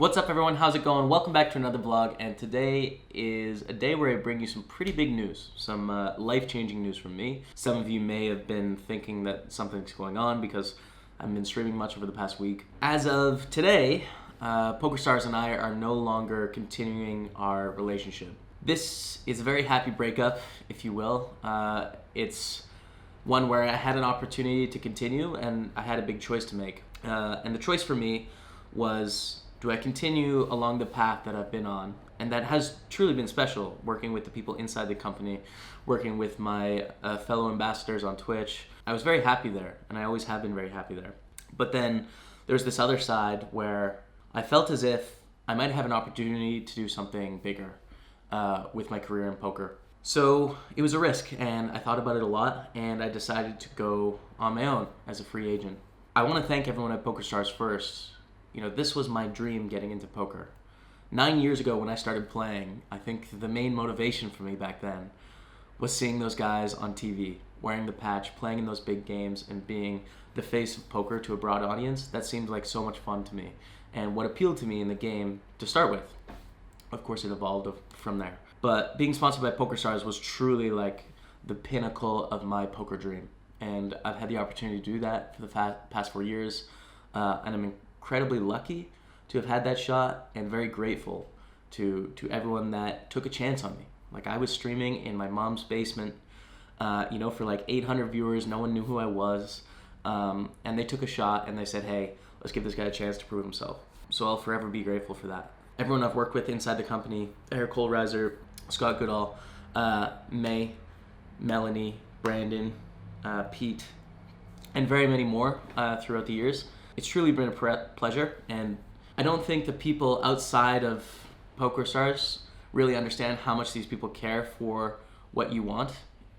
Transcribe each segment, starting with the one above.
What's up everyone, how's it going? Welcome back to another vlog, and today is a day where I bring you some pretty big news, some life-changing news from me. Some of you may have been thinking that something's going on because I haven't been streaming much over the past week. As of today, PokerStars and I are no longer continuing our relationship. This is a very happy breakup, if you will. It's one where I had an opportunity to continue and I had a big choice to make. And the choice for me was, do I continue along the path that I've been on? And that has truly been special, working with the people inside the company, working with my fellow ambassadors on Twitch. I was very happy there, and I always have been very happy there. But then there's this other side where I felt as if I might have an opportunity to do something bigger with my career in poker. So it was a risk, and I thought about it a lot, and I decided to go on my own as a free agent. I want to thank everyone at PokerStars first. You know, this was my dream getting into poker. 9 years ago when I started playing, I think the main motivation for me back then was seeing those guys on TV, wearing the patch, playing in those big games, and being the face of poker to a broad audience. That seemed like so much fun to me. And what appealed to me in the game to start with, of course it evolved from there. But being sponsored by PokerStars was truly like the pinnacle of my poker dream. And I've had the opportunity to do that for the past 4 years. And I'm incredibly lucky to have had that shot, and very grateful to everyone that took a chance on me. Like, I was streaming in my mom's basement, for like 800 viewers. No one knew who I was. And they took a shot and they said, hey, let's give this guy a chance to prove himself. So I'll forever be grateful for that. Everyone I've worked with inside the company, Eric Kohlreiser, Scott Goodall, May, Melanie, Brandon, Pete, and very many more throughout the years. It's truly been a pleasure, and I don't think the people outside of PokerStars really understand how much these people care for what you want,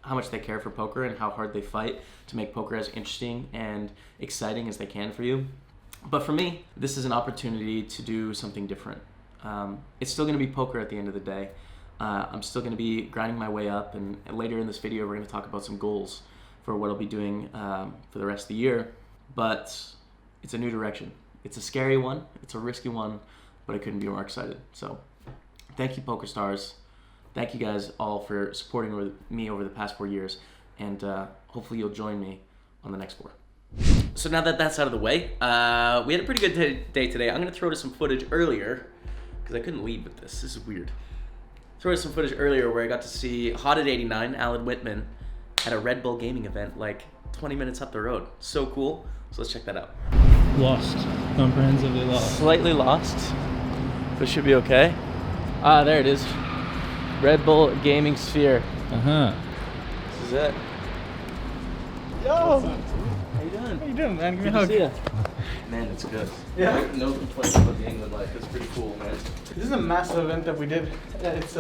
how much they care for poker, and how hard they fight to make poker as interesting and exciting as they can for you. But for me, this is an opportunity to do something different. It's still going to be poker at the end of the day. I'm still going to be grinding my way up, and later in this video we're going to talk about some goals for what I'll be doing for the rest of the year. But it's a new direction. It's a scary one, it's a risky one, but I couldn't be more excited. So thank you, PokerStars. Thank you guys all for supporting me over the past 4 years, and hopefully you'll join me on the next 4. So now that that's out of the way, we had a pretty good day today. I'm gonna throw to some footage earlier, because I couldn't leave with this. This is weird. Throw to some footage earlier where I got to see Hot at 89, Alan Whitman, at a Red Bull gaming event like 20 minutes up the road. So cool. So let's check that out. Lost. Comprehensively lost. Slightly lost, but should be okay. Ah, there it is. Red Bull Gaming Sphere. Uh-huh. This is it. Yo! How you doing, man? Give me a Good hug. to see ya. Man, it's good. Yeah. No complaints about the England life. It's pretty cool, man. This is a massive event that we did. It's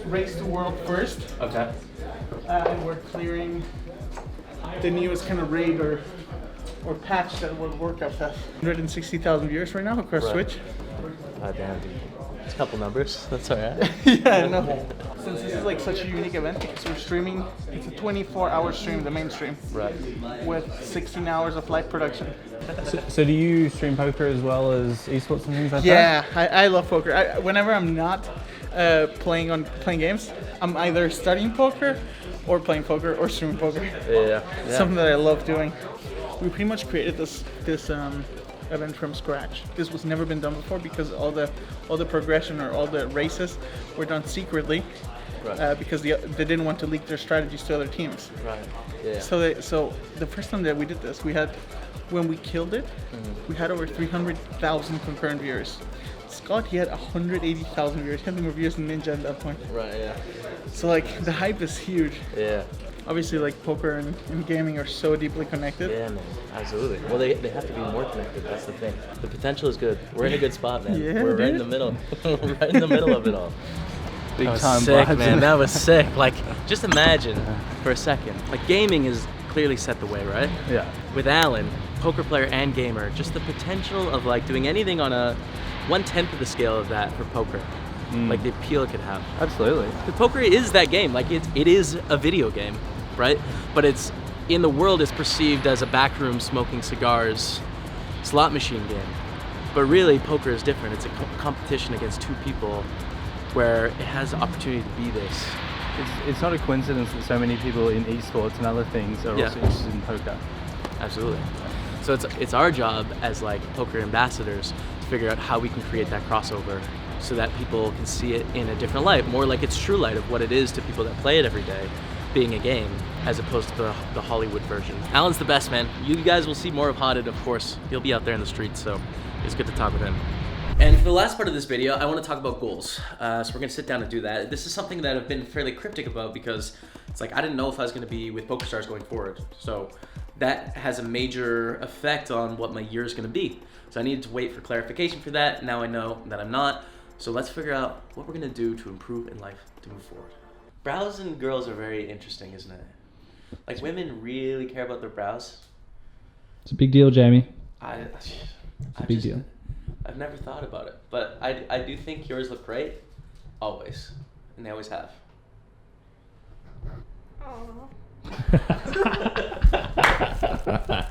Race to World First. Okay. And we're clearing the newest kind of raid or patch that will work up at 160,000 viewers right now across Twitch. Oh, damn, dude. It's a couple numbers. That's all right. Yeah, I know. Since this is like such a unique event, so we're streaming. It's a 24-hour stream, the main stream. Right. With 16 hours of live production. So do you stream poker as well as esports and things like that? Yeah, I love poker. Whenever I'm not playing games, I'm either studying poker or playing poker or streaming poker. Yeah. Something that I love doing. We pretty much created this event from scratch. This was never been done before because all the progression or all the races were done secretly. Right. Because they didn't want to leak their strategies to other teams. Right. Yeah. So the first time that we did this, when we killed it, we had over 300,000 concurrent viewers. Scott, he had 180,000 viewers. He had more viewers than Ninja at that point. Right. Yeah. So like the hype is huge. Yeah. Obviously, like poker and gaming are so deeply connected. Yeah, man. Absolutely. Well, they have to be more connected. That's the thing. The potential is good. We're in a good spot, man. Yeah, We're right in the middle. Right in the middle of it all. Big That time was sick, vibes. man. That was sick. Like, just imagine for a second. Like, gaming is clearly set the way, right? Yeah. With Alan, poker player and gamer, just the potential of like doing anything on a 1/10 of the scale of that for poker. Like the appeal it could have. Absolutely. The poker is that game. Like it is a video game, right? But it's in the world it's perceived as a backroom smoking cigars slot machine game. But really, poker is different. It's a competition against two people where it has the opportunity to be this. It's not a coincidence that so many people in esports and other things are also interested in poker. Absolutely. So it's our job as like poker ambassadors to figure out how we can create that crossover so that people can see it in a different light, more like its true light of what it is to people that play it every day, being a game, as opposed to the Hollywood version. Alan's the best, man. You guys will see more of Hotted, of course. He'll be out there in the streets, so it's good to talk with him. And for the last part of this video, I want to talk about goals. So we're going to sit down and do that. This is something that I've been fairly cryptic about because it's like I didn't know if I was going to be with PokerStars going forward. So that has a major effect on what my year is going to be. So I needed to wait for clarification for that. Now I know that I'm not. So let's figure out what we're going to do to improve in life to move forward. Brows and girls are very interesting, isn't it? Like women really care about their brows. It's a big deal, Jamie. It's a big deal. I've never thought about it, but I do think yours look great, always, and they always have.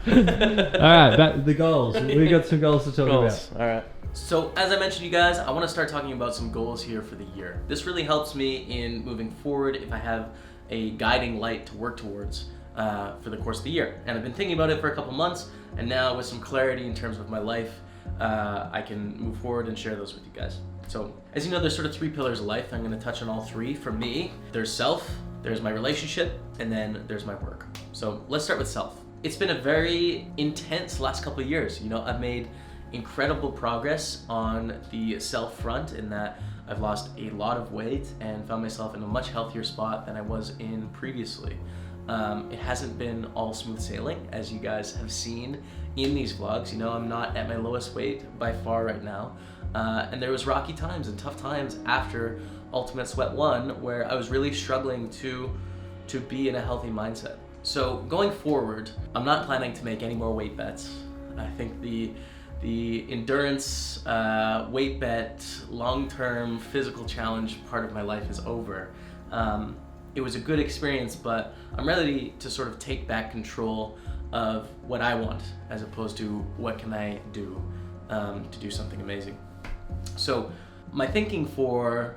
Alright, back the goals. We got some goals to talk about. Alright. So as I mentioned, you guys, I want to start talking about some goals here for the year. This really helps me in moving forward if I have a guiding light to work towards for the course of the year. And I've been thinking about it for a couple months, and now with some clarity in terms of my life, I can move forward and share those with you guys. So as you know, there's sort of three pillars of life. I'm going to touch on all three. For me, there's self, there's my relationship, and then there's my work. So let's start with self. It's been a very intense last couple of years. You know, I've made incredible progress on the self front in that I've lost a lot of weight and found myself in a much healthier spot than I was in previously. It hasn't been all smooth sailing, as you guys have seen in these vlogs. You know, I'm not at my lowest weight by far right now. And there was rocky times and tough times after Ultimate Sweat 1 where I was really struggling to be in a healthy mindset. So going forward, I'm not planning to make any more weight bets. I think the endurance, weight bet, long-term physical challenge part of my life is over. It was a good experience, but I'm ready to sort of take back control of what I want as opposed to what can I do to do something amazing. So my thinking for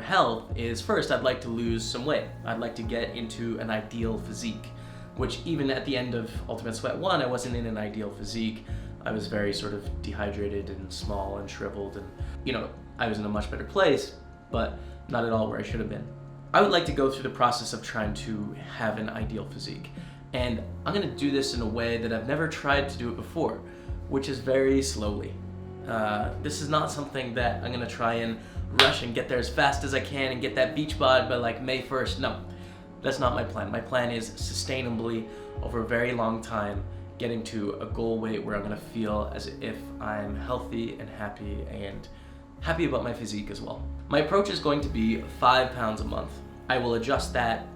health is, first, I'd like to lose some weight. I'd like to get into an ideal physique, which even at the end of Ultimate Sweat 1, I wasn't in an ideal physique. I was very sort of dehydrated and small and shriveled, and you know, I was in a much better place, but not at all where I should have been. I would like to go through the process of trying to have an ideal physique. And I'm gonna do this in a way that I've never tried to do it before, which is very slowly. This is not something that I'm gonna try and rush and get there as fast as I can and get that beach bod by like May 1st. No, that's not my plan. My plan is sustainably over a very long time getting to a goal weight where I'm gonna feel as if I'm healthy and happy about my physique as well. My approach is going to be 5 pounds a month. I will adjust that,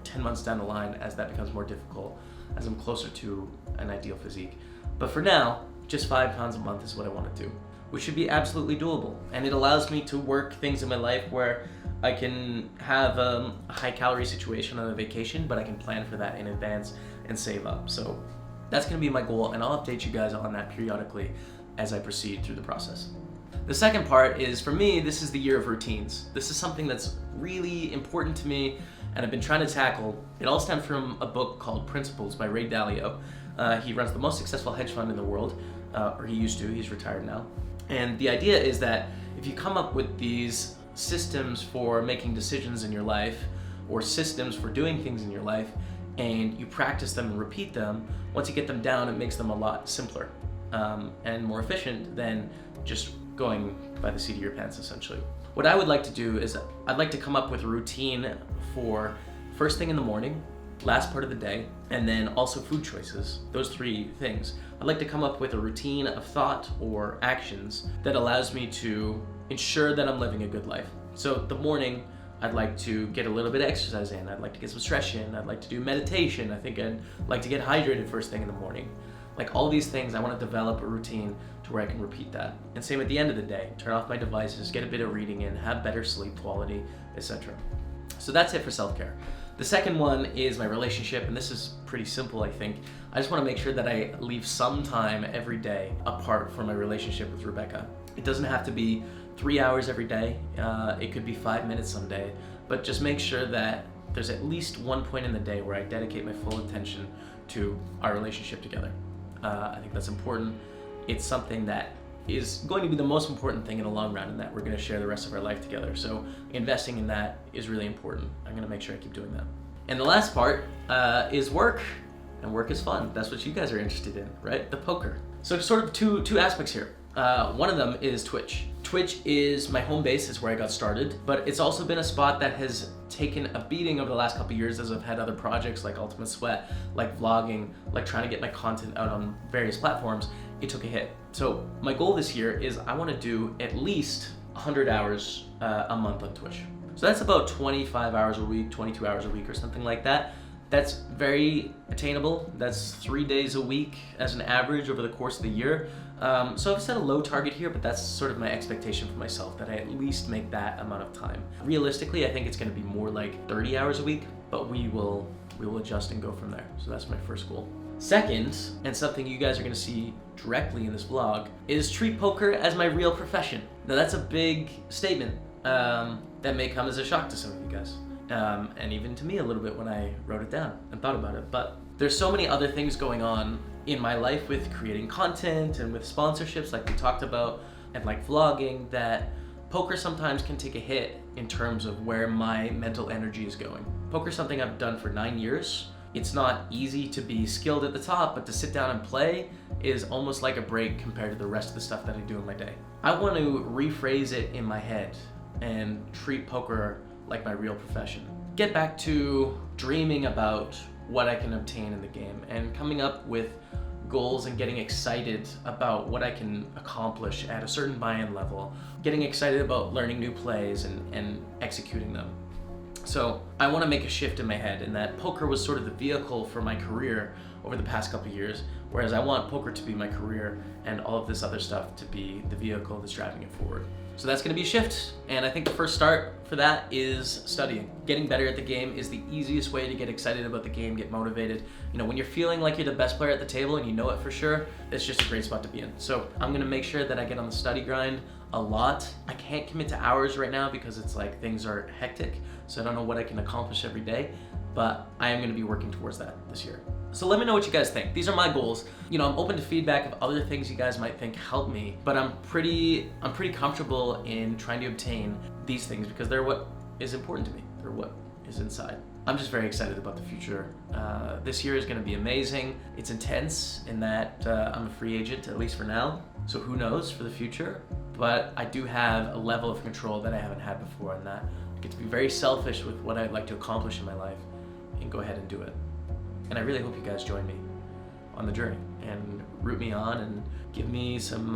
10 months down the line as that becomes more difficult, as I'm closer to an ideal physique. But for now, just 5 pounds a month is what I want to do, which should be absolutely doable. And it allows me to work things in my life where I can have a high calorie situation on a vacation, but I can plan for that in advance and save up. So that's gonna be my goal, and I'll update you guys on that periodically as I proceed through the process. The second part is, for me, this is the year of routines. This is something that's really important to me and I've been trying to tackle. It all stems from a book called Principles by Ray Dalio. He runs the most successful hedge fund in the world, or he used to, he's retired now. And the idea is that if you come up with these systems for making decisions in your life, or systems for doing things in your life, and you practice them and repeat them, once you get them down, it makes them a lot simpler and more efficient than just going by the seat of your pants, essentially. What I would like to do is I'd like to come up with a routine for first thing in the morning, last part of the day, and then also food choices, those three things. I'd like to come up with a routine of thought or actions that allows me to ensure that I'm living a good life. So the morning, I'd like to get a little bit of exercise in. I'd like to get some stretch in. I'd like to do meditation. I think I'd like to get hydrated first thing in the morning. Like all these things, I want to develop a routine to where I can repeat that. And same at the end of the day, turn off my devices, get a bit of reading in, have better sleep quality, etc. So that's it for self-care. The second one is my relationship, and this is pretty simple, I think. I just want to make sure that I leave some time every day apart for my relationship with Rebecca. It doesn't have to be 3 hours every day. It could be 5 minutes someday, but just make sure that there's at least one point in the day where I dedicate my full attention to our relationship together. I think that's important. It's something that is going to be the most important thing in the long run, and that we're going to share the rest of our life together. So investing in that is really important. I'm going to make sure I keep doing that. And the last part is work, and work is fun. That's what you guys are interested in, right? The poker. So sort of two aspects here. One of them is Twitch. Twitch is my home base, is where I got started, but it's also been a spot that has taken a beating over the last couple of years as I've had other projects like Ultimate Sweat, like vlogging, like trying to get my content out on various platforms. It took a hit. So my goal this year is I want to do at least 100 hours a month on Twitch. So that's about 25 hours a week, 22 hours a week or something like that. That's very attainable. That's 3 days a week as an average over the course of the year. So I've set a low target here, but that's sort of my expectation for myself, that I at least make that amount of time. Realistically, I think it's going to be more like 30 hours a week, but we will adjust and go from there. So that's my first goal. Second, and something you guys are going to see directly in this vlog, is treat poker as my real profession. Now that's a big statement that may come as a shock to some of you guys. And even to me a little bit when I wrote it down and thought about it. But there's so many other things going on in my life with creating content and with sponsorships like we talked about, and like vlogging, that poker sometimes can take a hit in terms of where my mental energy is going. Poker is something I've done for 9 years. It's not easy to be skilled at the top, but to sit down and play is almost like a break compared to the rest of the stuff that I do in my day. I want to rephrase it in my head and treat poker like my real profession. Get back to dreaming about what I can obtain in the game and coming up with goals and getting excited about what I can accomplish at a certain buy-in level, getting excited about learning new plays and executing them. So I want to make a shift in my head, in that poker was sort of the vehicle for my career over the past couple of years, whereas I want poker to be my career and all of this other stuff to be the vehicle that's driving it forward. So that's going to be a shift, and I think the first start for that is studying. Getting better at the game is the easiest way to get excited about the game, get motivated. You know, when you're feeling like you're the best player at the table and you know it for sure, it's just a great spot to be in. So I'm going to make sure that I get on the study grind a lot. I can't commit to hours right now because it's like things are hectic, so I don't know what I can accomplish every day, but I am going to be working towards that this year. So let me know what you guys think. These are my goals. You know, I'm open to feedback of other things you guys might think help me, but I'm pretty comfortable in trying to obtain these things because they're what is important to me. They're what is inside. I'm just very excited about the future. This year is going to be amazing. It's intense in that I'm a free agent, at least for now. So who knows for the future? But I do have a level of control that I haven't had before, and that I get to be very selfish with what I'd like to accomplish in my life and go ahead and do it. And I really hope you guys join me on the journey and root me on and give me some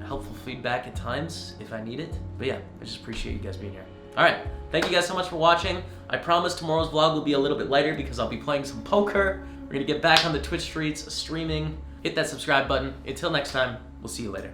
helpful feedback at times if I need it. But yeah, I just appreciate you guys being here. All right, thank you guys so much for watching. I promise tomorrow's vlog will be a little bit lighter because I'll be playing some poker. We're gonna get back on the Twitch streets, streaming. Hit that subscribe button. Until next time, we'll see you later.